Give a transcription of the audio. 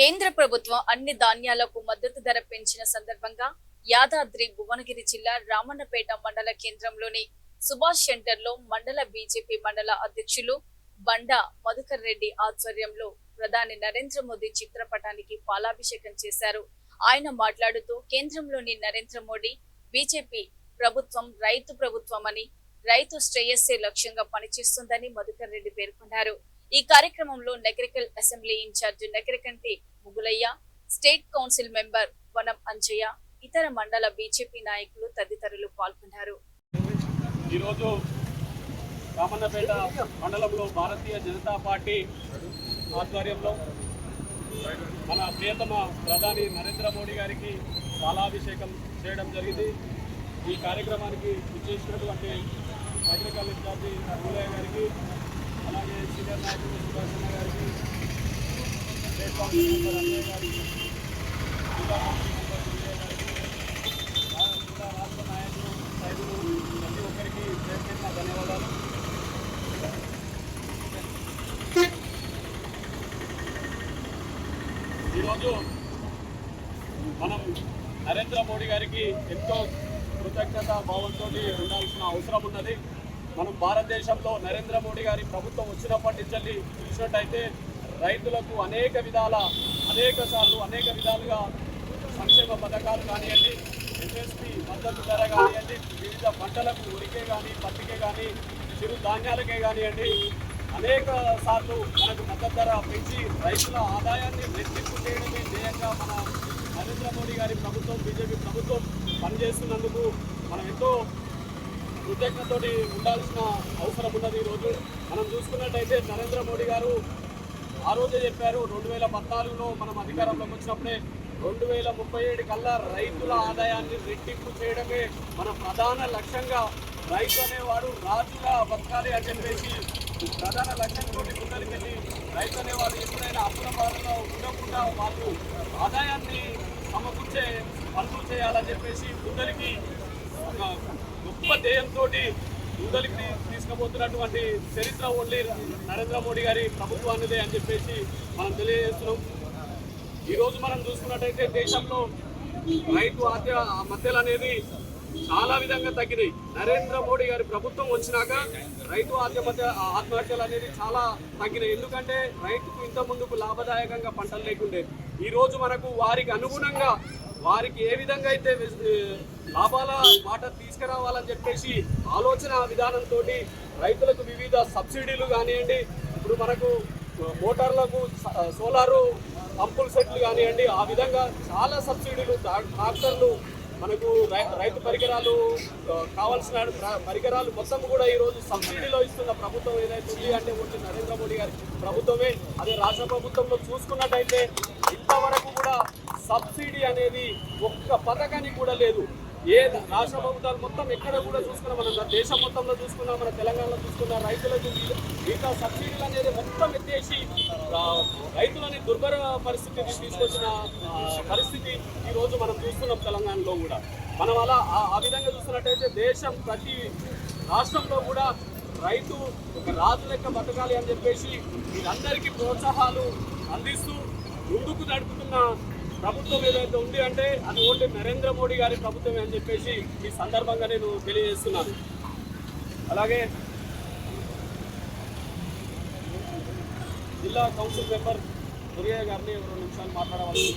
కేంద్ర ప్రభుత్వం అన్ని ధాన్యాలకు మద్దతు ధర పెంచిన సందర్భంగా యాదాద్రి భువనగిరి జిల్లా రామన్నపేట మండల కేంద్రంలోని సుభాష్ సెంటర్ లో మండల బీజేపీ మండల అధ్యక్షులు బండ మధుకర్ రెడ్డి ఆధ్వర్యంలో ప్రధాని నరేంద్ర మోదీ చిత్రపటానికి పాలాభిషేకం చేశారు. ఆయన మాట్లాడుతూ కేంద్రంలోని నరేంద్ర మోడీ బీజేపీ ప్రభుత్వం రైతు ప్రభుత్వమని, రైతు శ్రేయస్సే లక్ష్యంగా పనిచేస్తుందని మధుకర్ రెడ్డి పేర్కొన్నారు. ఈ కార్యక్రమంలో Nagarikal assembly in charge Nagarikanti Mugulaiah, state council member Vanam Anjaiah, ఇతర మండల బీజేపీ నాయకులు తదితరులు పాల్గొన్నారు. ఈరోజు రామన్నపేట మండలంలో భారతీయ జనతా పార్టీ ఆధ్వర్యంలో మన ప్రియతమ ప్రధాని నరేంద్ర మోడీ గారికి పాలాభిషేకం చేయడం జరిగింది. ఈ కార్యక్రమానికి విచ్చేసినటువంటి నగరికల్ ఇన్ఛార్జి ముగులయ్య గారికి, అలాగే సీనియర్ నాయకులు సుభాష్ గారికి, స్టేట్ కౌన్సిల్ మెంబర్ అంజయ్య గారికి, జిల్లా కౌన్సిల్ మెంబర్ విజయ్ గారికి, జిల్లా రాష్ట్ర నాయకులు సైదులు ప్రతి ఒక్కరికి ప్రత్యేకంగా ధన్యవాదాలు. ఈరోజు మనం నరేంద్ర మోడీ గారికి ఎంతో కృతజ్ఞత భావంతో ఉండాల్సిన అవసరం ఉన్నది. మనం భారతదేశంలో నరేంద్ర మోడీ గారి ప్రభుత్వం వచ్చినప్పటి నుంచి చూసినట్టయితే రైతులకు అనేక విధాలుగా సంక్షేమ పథకాలు కానివ్వండి, ఎంఎస్పీ మద్దతు ధర కానివ్వండి, వివిధ పంటలకు ఉరికే కానీ, పత్తికే కానీ, చిరు ధాన్యాలకే కానివ్వండి, అనేక సార్లు మనకు మద్దతు ధర పెంచి రైతుల ఆదాయాన్ని రెట్టింపు చేయడమే ధ్యేయంగా మన నరేంద్ర మోడీ గారి ప్రభుత్వం, బీజేపీ ప్రభుత్వం పనిచేస్తున్నందుకు మనం ఎంతో కృతజ్ఞతతోటి ఉండాల్సిన అవసరం ఉన్నది. ఈరోజు మనం చూసుకున్నట్టయితే నరేంద్ర మోడీ గారు ఆ రోజే చెప్పారు, 2014లో మనం అధికారంలోకి వచ్చినప్పుడే 2037 కల్లా రైతుల ఆదాయాన్ని రెట్టింపు చేయడమే మన ప్రధాన లక్ష్యంగా, రైతు అనేవాడు రాజుగా బతకాలి అని చెప్పేసి ప్రధాన లక్ష్యంతో ముందరికెళ్ళి రైతు అనేవాడు ఎప్పుడైనా అప్పుల బాధలో ఉండకుండా వాళ్ళు ఆదాయాన్ని సమకూర్చే పనులు చేయాలని చెప్పేసి ముందరికి గొప్ప ధ్యేయంతో ముందరికి తీసుకుపోతున్నటువంటి చరిత్ర ఓన్లీ నరేంద్ర మోడీ గారి ప్రభుత్వానిదే అని చెప్పేసి మనం తెలియజేస్తున్నాం. ఈరోజు మనం చూసుకున్నట్టయితే దేశంలో రైతు ఆత్మహత్యలు అనేది చాలా విధంగా తగ్గినాయి. నరేంద్ర మోడీ గారి ప్రభుత్వం వచ్చినాక రైతు ఆత్మహత్యలు అనేది చాలా తగ్గినాయి. ఎందుకంటే రైతుకు ఇంత ముందుకు లాభదాయకంగా పంటలు లేకుండే, ఈరోజు మనకు వారికి అనుగుణంగా వారికి ఏ విధంగా అయితే లాభాల మాట తీసుకురావాలని చెప్పేసి ఆలోచన విధానంతో రైతులకు వివిధ సబ్సిడీలు కానివ్వండి, ఇప్పుడు మనకు మోటార్లకు సోలారు పంపుల సెట్లు కానివ్వండి, ఆ విధంగా చాలా సబ్సిడీలు, ట్రాక్టర్లు, మనకు రైతు పరికరాలు, కావాల్సిన పరికరాలు మొత్తం కూడా ఈరోజు సబ్సిడీలో ఇస్తున్న ప్రభుత్వం ఏదైతే ఉంది అంటే ఒకటి నరేంద్ర మోడీ గారి ప్రభుత్వమే. అదే రాష్ట్ర ప్రభుత్వంలో చూసుకున్నట్టయితే ఇంతవరకు కూడా సబ్సిడీ అనేది ఒక్క పథకానికి కూడా లేదు. ఏ రాష్ట్ర ప్రభుత్వాలు మొత్తం ఎక్కడ కూడా చూసుకున్నా, మన దేశం మొత్తంలో చూసుకున్నా, మన తెలంగాణలో చూసుకున్నా, రైతులకు మిగతా సబ్సిడీలు అనేది మొత్తం ఎత్తేసి రైతులని దుర్భర పరిస్థితిని తీసుకొచ్చిన పరిస్థితి ఈరోజు మనం చూస్తున్నాం తెలంగాణలో కూడా. మనం అలా ఆ విధంగా చూస్తున్నట్టయితే దేశం ప్రతి రాష్ట్రంలో కూడా రైతు ఒక రాజు లెక్క బతకాలి అని చెప్పేసి వీరందరికీ ప్రోత్సాహాలు అందిస్తూ ముందుకు నడుపుతున్న ప్రభుత్వం ఏదైతే ఉంది అంటే అది ఓన్లీ నరేంద్ర మోడీ గారి ప్రభుత్వమే అని చెప్పేసి ఈ సందర్భంగా నేను తెలియజేస్తున్నాను. అలాగే జిల్లా కౌన్సిల్ మెంబర్ విజయ్ గారిని 2 నిమిషాలు మాట్లాడవచ్చు.